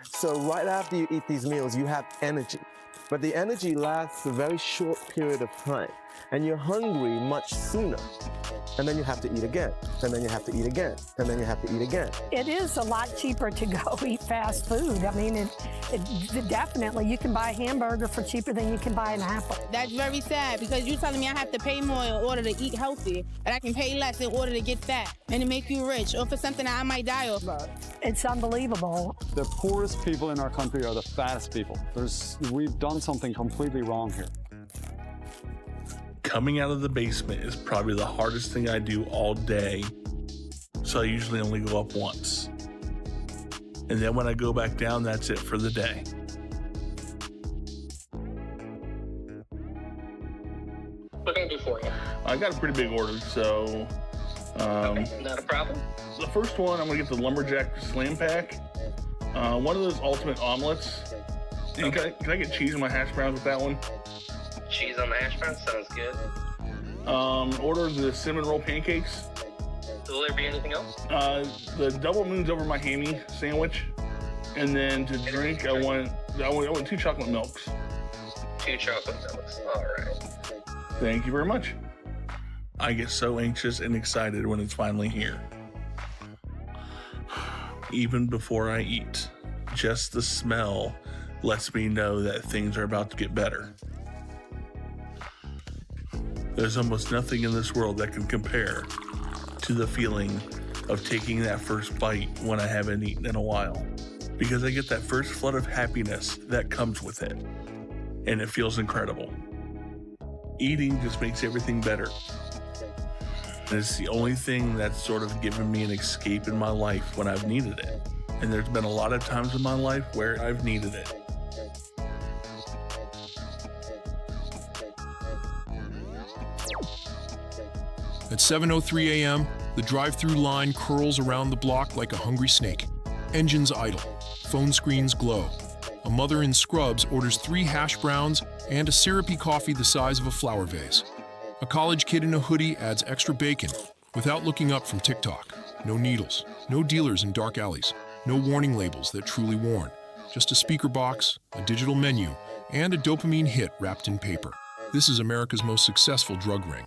So right after you eat these meals, you have energy. But the energy lasts a very short period of time. And you're hungry much sooner. And then you have to eat again. And then you have to eat again. And then you have to eat again. It is a lot cheaper to go eat fast food. I mean, it definitely, you can buy a hamburger for cheaper than you can buy an apple. That's very sad because you're telling me I have to pay more in order to eat healthy, and I can pay less in order to get fat and to make you rich or for something that I might die of. It's unbelievable. The poorest people in our country are the fattest people. We've done something completely wrong here. Coming out of the basement is probably the hardest thing I do all day, so I usually only go up once. And then when I go back down, that's it for the day. What can I do for you? I got a pretty big order, so... Okay, not a problem. The first one, I'm gonna get the Lumberjack Slam Pack. One of those ultimate omelets. And can I get cheese in my hash browns with that one? Cheese on the hash brown sounds good. Order the cinnamon roll pancakes. Will there be anything else? The double moons over my hammy sandwich, and then to drink, I want 2 chocolate milks. 2 chocolate milks. All right. Thank you very much. I get so anxious and excited when it's finally here. Even before I eat, just the smell lets me know that things are about to get better. There's almost nothing in this world that can compare to the feeling of taking that first bite when I haven't eaten in a while, because I get that first flood of happiness that comes with it, and it feels incredible. Eating just makes everything better. And it's the only thing that's sort of given me an escape in my life when I've needed it. And there's been a lot of times in my life where I've needed it. At 7:03 a.m., the drive-through line curls around the block like a hungry snake. Engines idle, phone screens glow. A mother in scrubs orders 3 hash browns and a syrupy coffee the size of a flower vase. A college kid in a hoodie adds extra bacon without looking up from TikTok. No needles, no dealers in dark alleys, no warning labels that truly warn. Just a speaker box, a digital menu, and a dopamine hit wrapped in paper. This is America's most successful drug ring.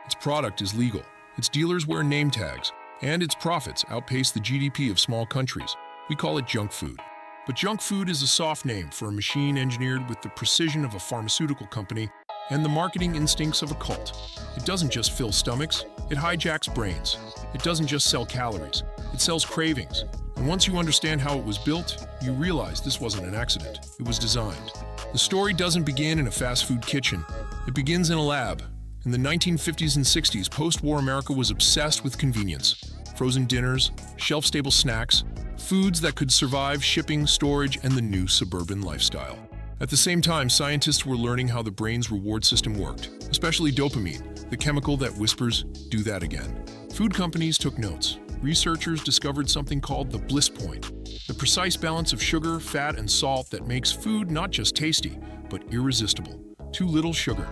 Its product is legal, its dealers wear name tags, and its profits outpace the GDP of small countries. We call it junk food. But junk food is a soft name for a machine engineered with the precision of a pharmaceutical company and the marketing instincts of a cult. It doesn't just fill stomachs, it hijacks brains. It doesn't just sell calories, it sells cravings. And once you understand how it was built, you realize this wasn't an accident, it was designed. The story doesn't begin in a fast food kitchen, it begins in a lab. In the 1950s and 60s, post-war America was obsessed with convenience. Frozen dinners, shelf-stable snacks, foods that could survive shipping, storage, and the new suburban lifestyle. At the same time, scientists were learning how the brain's reward system worked, especially dopamine, the chemical that whispers, "Do that again." Food companies took notes. Researchers discovered something called the bliss point, the precise balance of sugar, fat, and salt that makes food not just tasty, but irresistible. Too little sugar,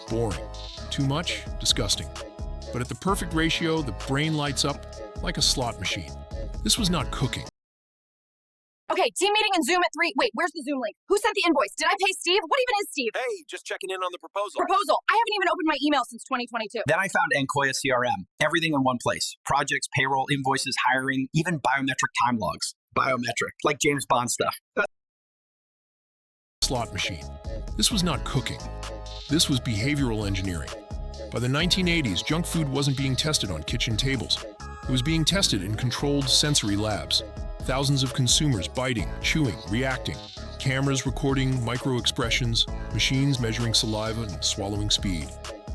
boring. Too much, disgusting. But at the perfect ratio, the brain lights up like a slot machine. This was not cooking. Okay, team meeting and Zoom at 3. Wait, where's the Zoom link? Who sent the invoice? Did I pay Steve? What even is Steve? Hey, just checking in on the proposal. Proposal. I haven't even opened my email since 2022. Then I found Encoya CRM. Everything in one place. Projects, payroll, invoices, hiring, even biometric time logs. Biometric, like James Bond stuff. Slot machine. This was not cooking. This was behavioral engineering. By the 1980s, junk food wasn't being tested on kitchen tables. It was being tested in controlled sensory labs. Thousands of consumers biting, chewing, reacting. Cameras recording micro-expressions, machines measuring saliva and swallowing speed.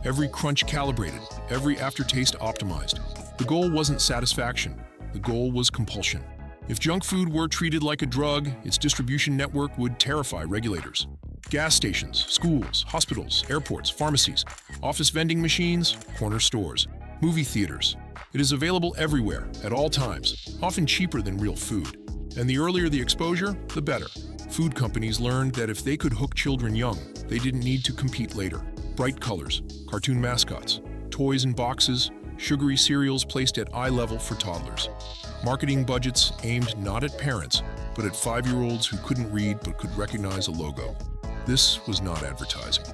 Every crunch calibrated, every aftertaste optimized. The goal wasn't satisfaction. The goal was compulsion. If junk food were treated like a drug, its distribution network would terrify regulators. Gas stations, schools, hospitals, airports, pharmacies, office vending machines, corner stores, movie theaters. It is available everywhere, at all times, often cheaper than real food. And the earlier the exposure, the better. Food companies learned that if they could hook children young, they didn't need to compete later. Bright colors, cartoon mascots, toys in boxes, sugary cereals placed at eye level for toddlers. Marketing budgets aimed not at parents, but at 5-year-olds who couldn't read but could recognize a logo. This was not advertising.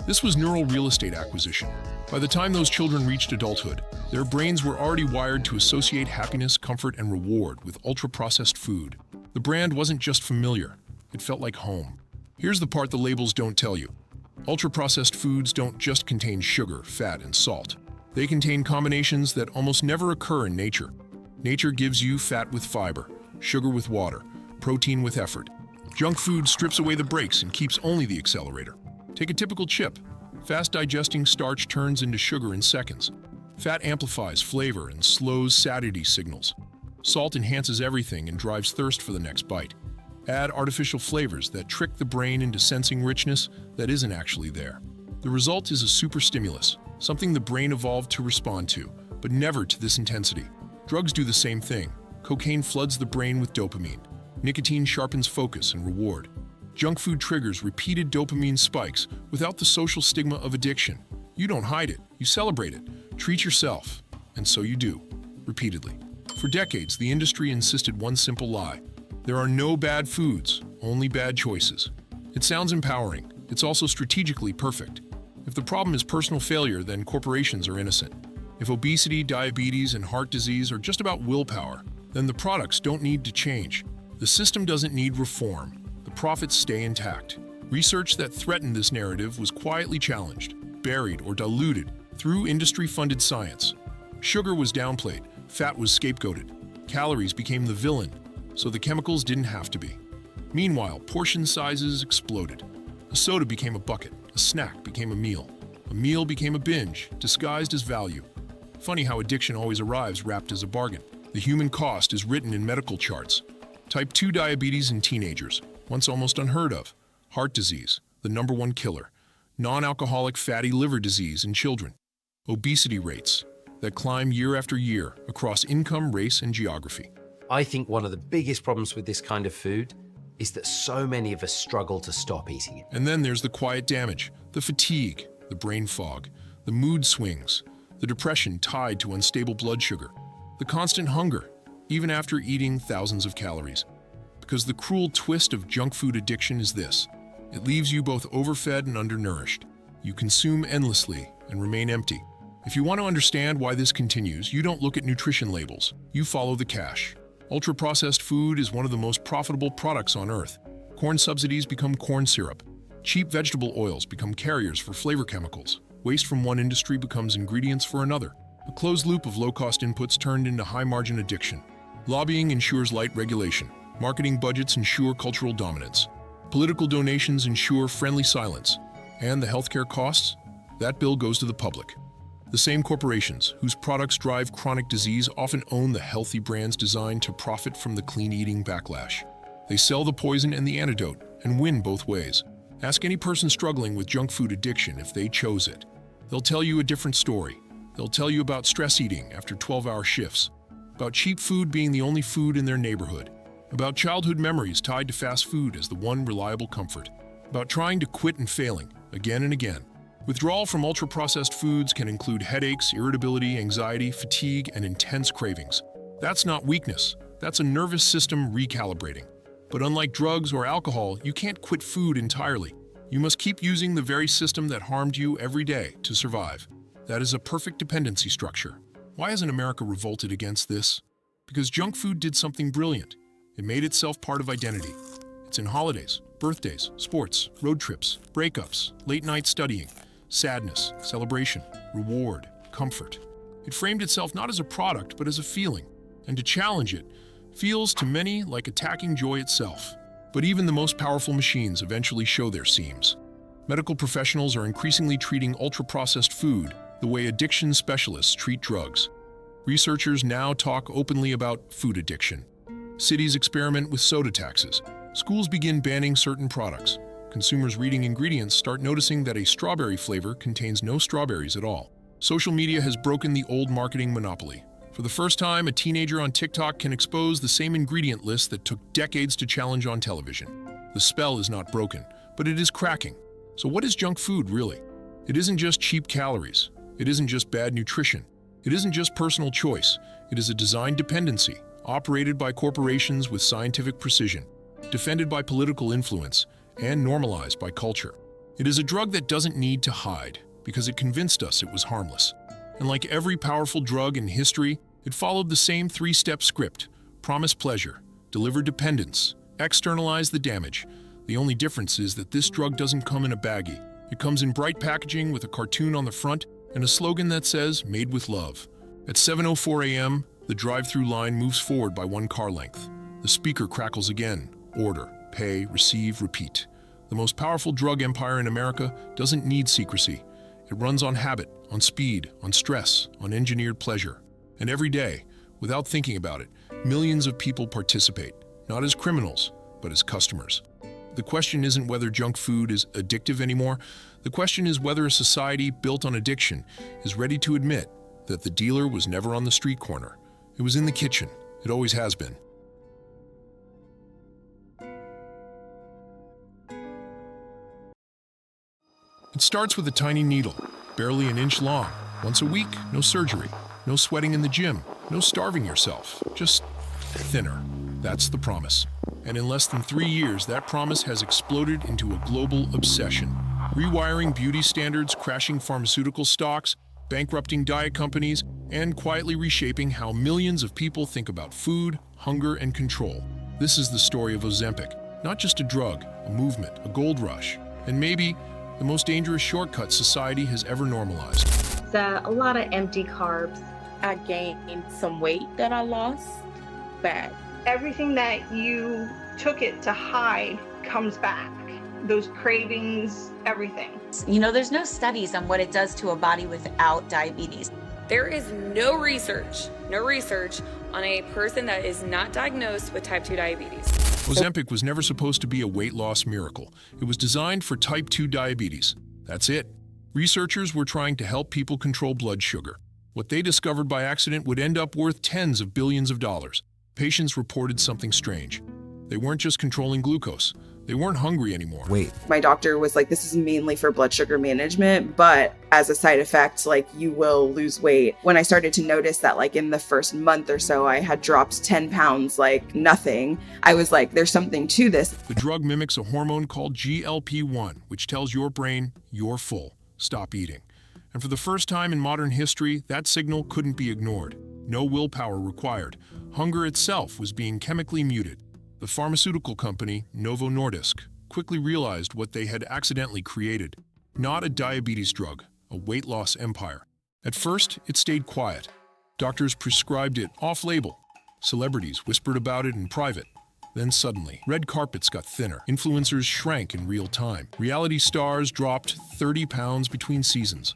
This was neural real estate acquisition. By the time those children reached adulthood, their brains were already wired to associate happiness, comfort, and reward with ultra-processed food. The brand wasn't just familiar, it felt like home. Here's the part the labels don't tell you. Ultra-processed foods don't just contain sugar, fat, and salt. They contain combinations that almost never occur in nature. Nature gives you fat with fiber, sugar with water, protein with effort. Junk food strips away the brakes and keeps only the accelerator. Take a typical chip. Fast-digesting starch turns into sugar in seconds. Fat amplifies flavor and slows satiety signals. Salt enhances everything and drives thirst for the next bite. Add artificial flavors that trick the brain into sensing richness that isn't actually there. The result is a super stimulus, something the brain evolved to respond to, but never to this intensity. Drugs do the same thing. Cocaine floods the brain with dopamine. Nicotine sharpens focus and reward. Junk food triggers repeated dopamine spikes without the social stigma of addiction. You don't hide it, you celebrate it. Treat yourself. And so you do, repeatedly. For decades, the industry insisted one simple lie. There are no bad foods, only bad choices. It sounds empowering. It's also strategically perfect. If the problem is personal failure, then corporations are innocent. If obesity, diabetes, and heart disease are just about willpower, then the products don't need to change. The system doesn't need reform. The profits stay intact. Research that threatened this narrative was quietly challenged, buried, or diluted through industry-funded science. Sugar was downplayed, fat was scapegoated, calories became the villain, so the chemicals didn't have to be. Meanwhile, portion sizes exploded. A soda became a bucket, a snack became a meal became a binge, disguised as value. Funny how addiction always arrives wrapped as a bargain. The human cost is written in medical charts. Type 2 diabetes in teenagers, once almost unheard of. Heart disease, the #1 killer. Non-alcoholic fatty liver disease in children. Obesity rates that climb year after year across income, race, and geography. I think one of the biggest problems with this kind of food is that so many of us struggle to stop eating it. And then there's the quiet damage, the fatigue, the brain fog, the mood swings, the depression tied to unstable blood sugar, the constant hunger, even after eating thousands of calories. Because the cruel twist of junk food addiction is this: it leaves you both overfed and undernourished. You consume endlessly and remain empty. If you want to understand why this continues, you don't look at nutrition labels. You follow the cash. Ultra-processed food is one of the most profitable products on Earth. Corn subsidies become corn syrup. Cheap vegetable oils become carriers for flavor chemicals. Waste from one industry becomes ingredients for another. A closed loop of low-cost inputs turned into high-margin addiction. Lobbying ensures light regulation. Marketing budgets ensure cultural dominance. Political donations ensure friendly silence. And the healthcare costs? That bill goes to the public. The same corporations, whose products drive chronic disease, often own the healthy brands designed to profit from the clean-eating backlash. They sell the poison and the antidote, and win both ways. Ask any person struggling with junk food addiction if they chose it. They'll tell you a different story. They'll tell you about stress eating after 12-hour shifts, about cheap food being the only food in their neighborhood, about childhood memories tied to fast food as the one reliable comfort, about trying to quit and failing again and again. Withdrawal from ultra-processed foods can include headaches, irritability, anxiety, fatigue, and intense cravings. That's not weakness. That's a nervous system recalibrating. But unlike drugs or alcohol, you can't quit food entirely. You must keep using the very system that harmed you every day to survive. That is a perfect dependency structure. Why hasn't America revolted against this? Because junk food did something brilliant. It made itself part of identity. It's in holidays, birthdays, sports, road trips, breakups, late-night studying, sadness, celebration, reward, comfort. It framed itself not as a product, but as a feeling. And to challenge it feels to many like attacking joy itself. But even the most powerful machines eventually show their seams. Medical professionals are increasingly treating ultra-processed food the way addiction specialists treat drugs. Researchers now talk openly about food addiction. Cities experiment with soda taxes. Schools begin banning certain products. Consumers reading ingredients start noticing that a strawberry flavor contains no strawberries at all. Social media has broken the old marketing monopoly. For the first time, a teenager on TikTok can expose the same ingredient list that took decades to challenge on television. The spell is not broken, but it is cracking. So what is junk food really? It isn't just cheap calories. It isn't just bad nutrition. It isn't just personal choice. It is a design dependency, operated by corporations with scientific precision. defended by political influence, and normalized by culture. It is a drug that doesn't need to hide, because it convinced us it was harmless. And like every powerful drug in history, it followed the same three-step script: promise pleasure, deliver dependence, externalize the damage. The only difference is that this drug doesn't come in a baggie. It comes in bright packaging with a cartoon on the front and a slogan that says, "Made with love." At 7:04 a.m., the drive-through line moves forward by 1 car length. The speaker crackles again: order, pay, receive, repeat. The most powerful drug empire in America doesn't need secrecy. It runs on habit, on speed, on stress, on engineered pleasure. And every day, without thinking about it, millions of people participate, not as criminals, but as customers. The question isn't whether junk food is addictive anymore. The question is whether a society built on addiction is ready to admit that the dealer was never on the street corner. It was in the kitchen. It always has been. It starts with a tiny needle, barely an inch long. Once a week, no surgery, no sweating in the gym, no starving yourself, just thinner. That's the promise. And in less than 3 years, that promise has exploded into a global obsession. Rewiring beauty standards, crashing pharmaceutical stocks, bankrupting diet companies, and quietly reshaping how millions of people think about food, hunger, and control. This is the story of Ozempic. Not just a drug, a movement, a gold rush, and maybe the most dangerous shortcut society has ever normalized. A lot of empty carbs. I gained some weight that I lost back. Everything that you took it to hide comes back. Those cravings, everything. You know, there's no studies on what it does to a body without diabetes. There is no research on a person that is not diagnosed with type 2 diabetes. Ozempic was never supposed to be a weight loss miracle. It was designed for type 2 diabetes. That's it. Researchers were trying to help people control blood sugar. What they discovered by accident would end up worth tens of billions of dollars. Patients reported something strange. They weren't just controlling glucose. They weren't hungry anymore. Wait. My doctor was like, this is mainly for blood sugar management, but as a side effect, like, you will lose weight. When I started to notice that, like, in the first month or so, I had dropped 10 pounds like nothing, I was like, there's something to this. The drug mimics a hormone called GLP-1, which tells your brain, you're full, stop eating. And for the first time in modern history, that signal couldn't be ignored. No willpower required. Hunger itself was being chemically muted. The pharmaceutical company, Novo Nordisk, quickly realized what they had accidentally created. Not a diabetes drug, a weight loss empire. At first, it stayed quiet. Doctors prescribed it off-label. Celebrities whispered about it in private. Then suddenly, red carpets got thinner. Influencers shrank in real time. Reality stars dropped 30 pounds between seasons.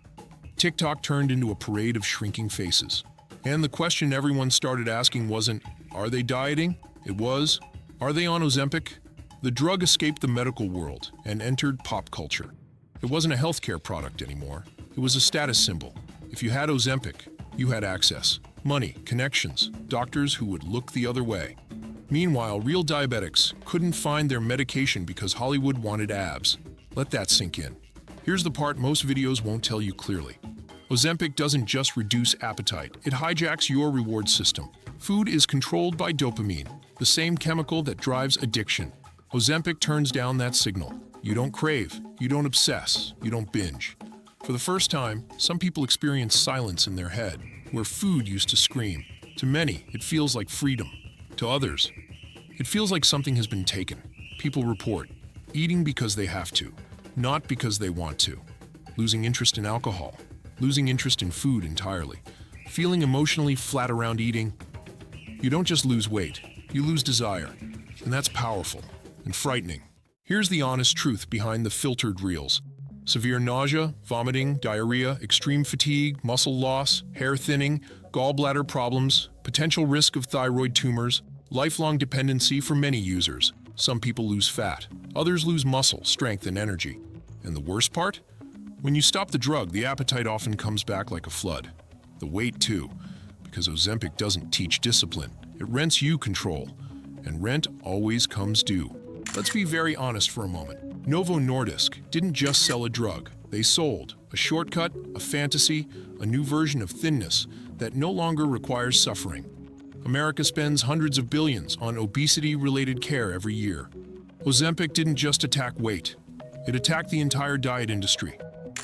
TikTok turned into a parade of shrinking faces. And the question everyone started asking wasn't, are they dieting? It was, are they on Ozempic? The drug escaped the medical world and entered pop culture. It wasn't a healthcare product anymore. It was a status symbol. If you had Ozempic, you had access, money, connections, doctors who would look the other way. Meanwhile, real diabetics couldn't find their medication because Hollywood wanted abs. Let that sink in. Here's the part most videos won't tell you clearly. Ozempic doesn't just reduce appetite, it hijacks your reward system. Food is controlled by dopamine, the same chemical that drives addiction. Ozempic turns down that signal. You don't crave, you don't obsess, you don't binge. For the first time, some people experience silence in their head, where food used to scream. To many, it feels like freedom. To others, it feels like something has been taken. People report, eating because they have to, not because they want to. Losing interest in alcohol, losing interest in food entirely, feeling emotionally flat around eating. You don't just lose weight, you lose desire, and that's powerful and frightening. Here's the honest truth behind the filtered reels. Severe nausea, vomiting, diarrhea, extreme fatigue, muscle loss, hair thinning, gallbladder problems, potential risk of thyroid tumors, lifelong dependency for many users. Some people lose fat, others lose muscle, strength, and energy. And the worst part? When you stop the drug, the appetite often comes back like a flood. The weight too, because Ozempic doesn't teach discipline. It rents you control, and rent always comes due. Let's be very honest for a moment. Novo Nordisk didn't just sell a drug. They sold a shortcut, a fantasy, a new version of thinness that no longer requires suffering. America spends hundreds of billions on obesity-related care every year. Ozempic didn't just attack weight. It attacked the entire diet industry.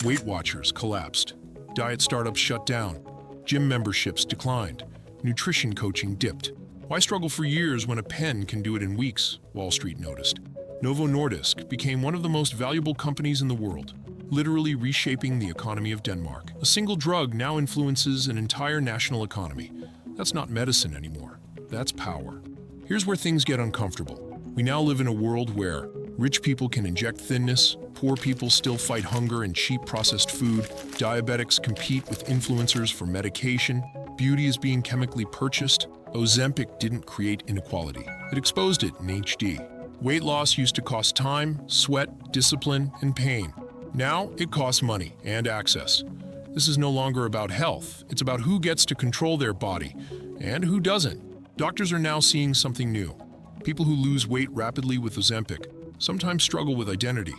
Weight Watchers collapsed. Diet startups shut down. Gym memberships declined. Nutrition coaching dipped. Why struggle for years when a pen can do it in weeks? Wall Street noticed. Novo Nordisk became one of the most valuable companies in the world, literally reshaping the economy of Denmark. A single drug now influences an entire national economy. That's not medicine anymore. That's power. Here's where things get uncomfortable. We now live in a world where rich people can inject thinness, poor people still fight hunger and cheap processed food, diabetics compete with influencers for medication, beauty is being chemically purchased. Ozempic didn't create inequality. It exposed it in HD. Weight loss used to cost time, sweat, discipline, and pain. Now it costs money and access. This is no longer about health. It's about who gets to control their body and who doesn't. Doctors are now seeing something new. People who lose weight rapidly with Ozempic sometimes struggle with identity.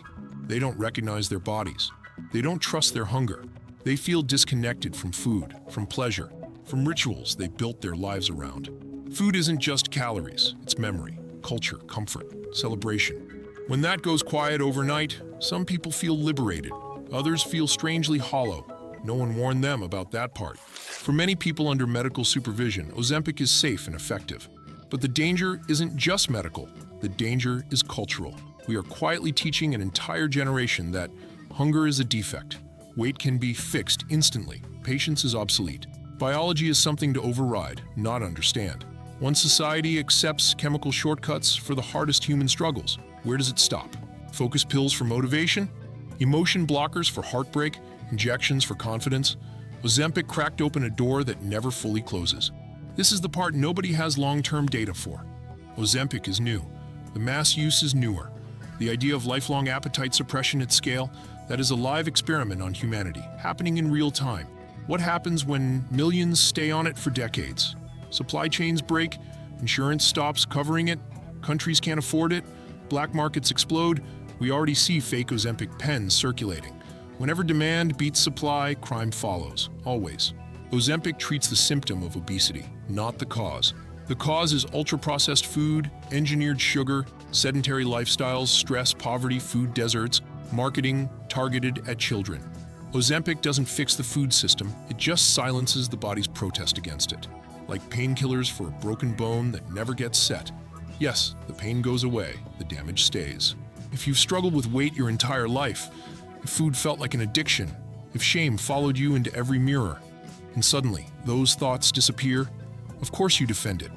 They don't recognize their bodies. They don't trust their hunger. They feel disconnected from food, from pleasure, from rituals they built their lives around. Food isn't just calories, it's memory, culture, comfort, celebration. When that goes quiet overnight, some people feel liberated. Others feel strangely hollow. No one warned them about that part. For many people under medical supervision, Ozempic is safe and effective. But the danger isn't just medical. The danger is cultural. We are quietly teaching an entire generation that hunger is a defect. Weight can be fixed instantly. Patience is obsolete. Biology is something to override, not understand. Once society accepts chemical shortcuts for the hardest human struggles, where does it stop? Focus pills for motivation? Emotion blockers for heartbreak? Injections for confidence? Ozempic cracked open a door that never fully closes. This is the part nobody has long-term data for. Ozempic is new. The mass use is newer. The idea of lifelong appetite suppression at scale, that is a live experiment on humanity, happening in real time. What happens when millions stay on it for decades? Supply chains break, insurance stops covering it, countries can't afford it, black markets explode. We already see fake Ozempic pens circulating. Whenever demand beats supply, crime follows, always. Ozempic treats the symptom of obesity, not the cause. The cause is ultra-processed food, engineered sugar, sedentary lifestyles, stress, poverty, food deserts, marketing targeted at children. Ozempic doesn't fix the food system, it just silences the body's protest against it. Like painkillers for a broken bone that never gets set. Yes, the pain goes away, the damage stays. If you've struggled with weight your entire life, if food felt like an addiction, if shame followed you into every mirror, and suddenly those thoughts disappear, of course you defend it.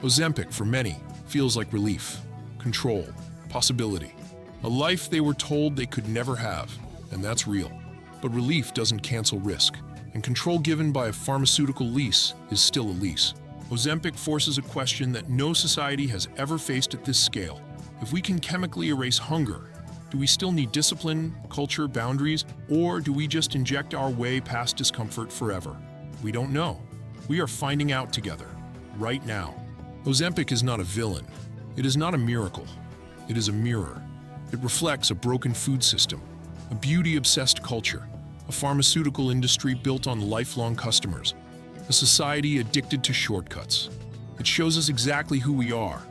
Ozempic, for many, feels like relief, control, possibility. A life they were told they could never have, and that's real. But relief doesn't cancel risk, and control given by a pharmaceutical lease is still a lease. Ozempic forces a question that no society has ever faced at this scale. If we can chemically erase hunger, do we still need discipline, culture, boundaries, or do we just inject our way past discomfort forever? We don't know. We are finding out together, right now. Ozempic is not a villain. It is not a miracle. It is a mirror. It reflects a broken food system, a beauty-obsessed culture, a pharmaceutical industry built on lifelong customers, a society addicted to shortcuts. It shows us exactly who we are,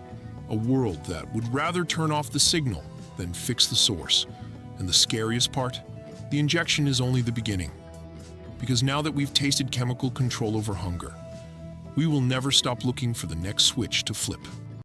a world that would rather turn off the signal than fix the source. And the scariest part? The injection is only the beginning. Because now that we've tasted chemical control over hunger, we will never stop looking for the next switch to flip.